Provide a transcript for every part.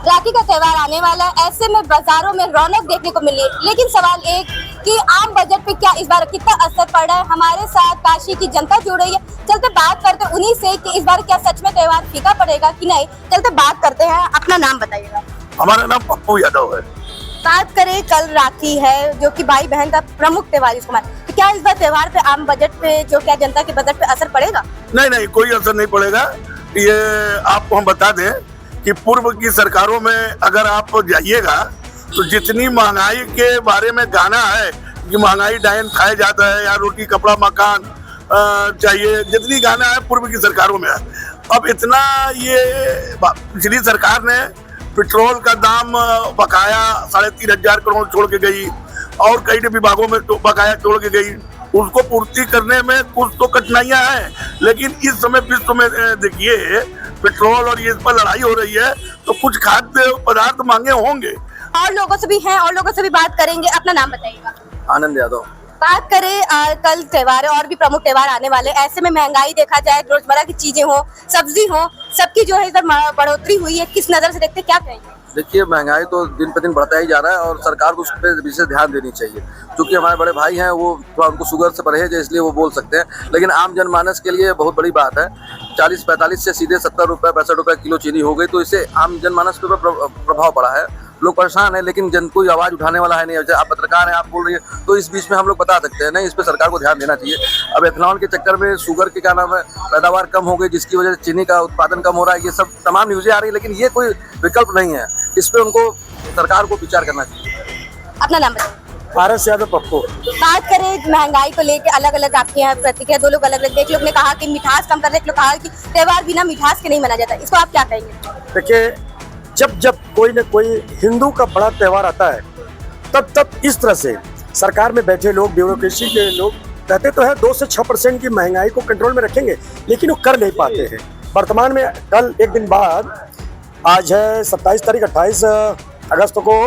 राखी का त्योहार आने वाला है, ऐसे में बाजारों में रौनक देखने को मिली। लेकिन सवाल एक कि आम बजट पे क्या इस बार कितना असर पड़ रहा है। हमारे साथ काशी की जनता जुड़ रही है, चलते बात करते उन्हीं से कि इस बार क्या सच में त्योहार फीका पड़ेगा कि नहीं। चलते बात करते हैं, अपना नाम बताइएगा। हमारा नाम पप्पू यादव है। बात करें, कल राखी है जो कि भाई बहन का प्रमुख त्योहार है, तो क्या इस बार त्योहार पे आम बजट पे जो क्या जनता के बजट पे असर पड़ेगा? नहीं, कोई असर नहीं पड़ेगा। ये आपको हम बता दें कि पूर्व की सरकारों में अगर आप जाइएगा तो जितनी महंगाई के बारे में गाना है कि महंगाई डायन खाया जाता है या रोटी कपड़ा मकान चाहिए, जितनी गाना है पूर्व की सरकारों में है। अब इतना ये पिछली सरकार ने पेट्रोल का दाम बकाया 3,500 करोड़ छोड़ के गई और कई विभागों में तो बकाया छोड़ के गई। उसको पूर्ति करने में कुछ तो कठिनाइयां हैं, लेकिन इस समय विश्व में देखिए पेट्रोल और ये इस पर लड़ाई हो रही है तो कुछ खाद्य पदार्थ महंगे होंगे। और लोगों से भी हैं और लोगों से भी बात करेंगे। अपना नाम बताइएगा। आनंद यादव। बात करें, कल त्योहार और भी प्रमुख त्योहार आने वाले, ऐसे में महंगाई देखा जाए, रोजमर्रा की चीजें हो, सब्जी हो, सबकी जो है इधर बढ़ोतरी हुई है, किस नजर से देखते, क्या कहेंगे? देखिए, महंगाई तो दिन पर दिन बढ़ता ही जा रहा है और सरकार को उस पर विशेष ध्यान देनी चाहिए। क्योंकि हमारे बड़े भाई हैं, वो थोड़ा उनको शुगर से परहेज है, इसलिए वो बोल सकते हैं, लेकिन आम जनमानस के लिए बहुत बड़ी बात है। 40-45 से सीधे 70 रुपये 65 रुपये किलो चीनी हो गई, तो इससे आम जनमानस पे प्रभाव पड़ा है। लोग परेशान है, लेकिन कोई आवाज उठाने वाला है नहीं। जैसे आप पत्रकार हैं, आप बोल रही है, तो इस बीच में हम लोग बता सकते हैं नहीं, इस पे सरकार को ध्यान देना चाहिए। अब एथेनॉल के चक्कर में शुगर के क्या नाम है पैदावार कम हो गई, जिसकी वजह से चीनी का उत्पादन कम हो रहा है। ये सब तमाम न्यूज़ें आ रही है, लेकिन ये कोई विकल्प नहीं है। इस पे उनको सरकार को विचार करना चाहिए। अपना नाम बताइए। पारस यादव पप्पू। बात करें महंगाई को लेकर, अलग अलग आपके यहाँ प्रतिक्रिया, दो लोग अलग अलग। एक लोग ने कहा कि मिठास कम कर दे, एक लोग कहा कि त्योहार बिना मिठास के नहीं मना जाता। इसको आप क्या कहेंगे? देखिए, जब कोई न कोई हिंदू का बड़ा त्योहार आता है तब इस तरह से सरकार में बैठे लोग, ब्यूरोक्रेसी के लोग कहते तो है 2 से 6% की महंगाई को कंट्रोल में रखेंगे, लेकिन वो कर नहीं पाते हैं। वर्तमान में कल एक दिन बाद, आज है 27 तारीख, 28 अगस्त को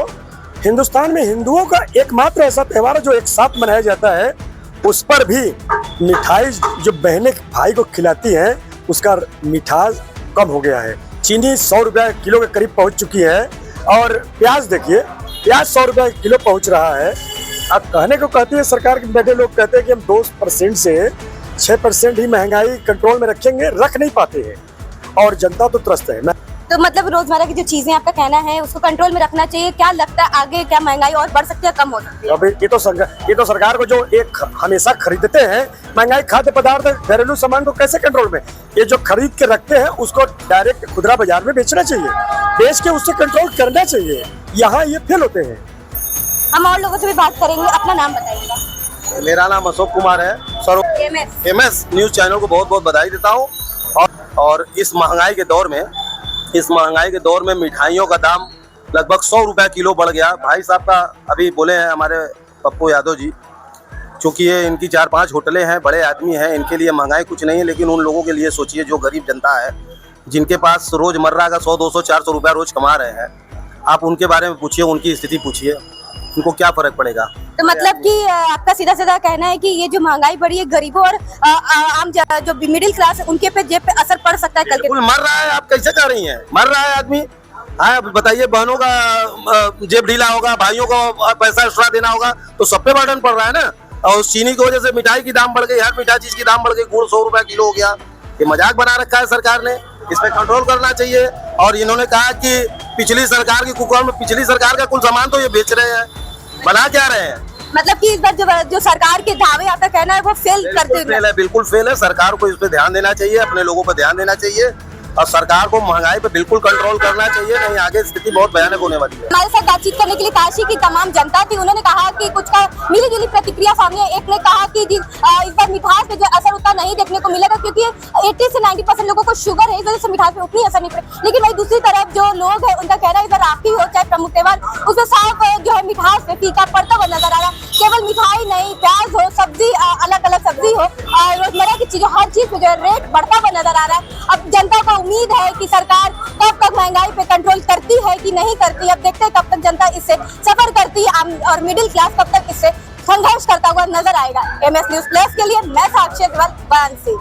हिंदुस्तान में हिंदुओं का एकमात्र ऐसा त्योहार जो एक साथ मनाया जाता है, उस पर भी मिठाई जो बहनें भाई को खिलाती हैं उसका मिठास कम हो गया है। चीनी 100 रुपये किलो के करीब पहुंच चुकी है और प्याज देखिए, प्याज 100 रुपये किलो पहुंच रहा है। अब कहने को कहती है सरकार के बैठे लोग कहते हैं कि हम 2% से 6% ही महंगाई कंट्रोल में रखेंगे, रख नहीं पाते हैं और जनता तो त्रस्त है। तो मतलब रोजमर्रा की जो चीजें, आपका कहना है उसको कंट्रोल में रखना चाहिए। क्या लगता है आगे क्या महंगाई और बढ़ सकती है, कम हो सकती है? अभी ये तो सरकार को जो एक हमेशा खरीदते हैं महंगाई, खाद्य पदार्थ, घरेलू सामान को कैसे कंट्रोल में, ये जो खरीद के रखते हैं उसको डायरेक्ट खुदरा बाजार में बेचना चाहिए, बेच के उससे कंट्रोल करना चाहिए। यहाँ ये फेल होते हैं। हम और लोगों से भी बात करेंगे। अपना नाम बताइएगा। मेरा नाम अशोक कुमार है सर। MS न्यूज चैनल को बहुत बहुत बधाई देता हूँ। और इस महंगाई के दौर में मिठाइयों का दाम लगभग 100 रुपये किलो बढ़ गया। भाई साहब का अभी बोले हैं हमारे पप्पू यादव जी, चूँकि ये इनकी 4-5 होटलें हैं, बड़े आदमी हैं, इनके लिए महंगाई कुछ नहीं है, लेकिन उन लोगों के लिए सोचिए जो गरीब जनता है, जिनके पास रोज़मर्रा का 100, 200, 400 रुपया रोज़ कमा रहे हैं। आप उनके बारे में पूछिए, उनकी स्थिति पूछिए, उनको क्या फर्क पड़ेगा। तो मतलब कि आपका सीधा सीधा कहना है कि ये जो महंगाई बढ़ी है, गरीबों और आम जो मिडिल क्लास है उनके पे जेब पे असर पड़ सकता है। कल के मर रहा है, आप कैसे कह रही हैं? मर रहा है आदमी। हाँ बताइए, बहनों का जेब ढीला होगा, भाइयों को पैसा एक्स्ट्रा देना होगा, तो सब पे बर्डन पड़ रहा है ना। और उस चीनी की वजह से मिठाई की दाम बढ़ गई, हर मिठाई चीज की दाम बढ़ गई, गुड़ 100 रुपया किलो हो गया। ये मजाक बना रखा है सरकार ने, इस पे कंट्रोल करना चाहिए। और इन्होंने कहा कि पिछली सरकार की कुकर में पिछली सरकार का कुल सामान तो ये बेच रहे हैं, बना क्या रहे हैं? मतलब कि इस बार जो सरकार के दावे आपका कहना है वो फेल करते हैं। बिल्कुल फेल है। सरकार को इस पे ध्यान देना चाहिए, अपने लोगों पर ध्यान देना चाहिए और सरकार को महंगाई पे बिल्कुल कंट्रोल करना चाहिए, नहीं आगे स्थिति बहुत भयानक होने वाली है। हमारे साथ बातचीत करने के लिए काशी की तमाम जनता थी। उन्होंने कहा कि कुछ का मिली जुली प्रतिक्रिया सामने। एक ने कहा कि इस बार मिठास पे जो असर उतना नहीं देखने को मिलेगा, क्योंकि 80 से 90% लोगों को शुगर है, इस वजह से मिठास पे उतनी असर नहीं पड़े। लेकिन वही दूसरी तरफ जो लोग है उनका कहना है इस बार राखी हो चाहे प्रमुख त्योहार, उसमें साफ जो है मिठास पे फीका पड़ता हुआ नजर आ रहा है। केवल मिठाई नहीं, प्याज हो, सब्जी, अलग अलग सब्जी हो, रोजमर्रा की चीजों, हर चीज पे जो है रेट बढ़ता हुआ नजर आ रहा है। अब जनता को उम्मीद है कि सरकार कब तक महंगाई पे कंट्रोल करती है कि नहीं करती। अब देखते हैं कब तक जनता इससे सफर करती है और मिडिल क्लास कब तक इससे संघर्ष करता हुआ नजर आएगा। MS न्यूज़ प्लस के लिए मैं साक्षी अग्रवाल, वाराणसी।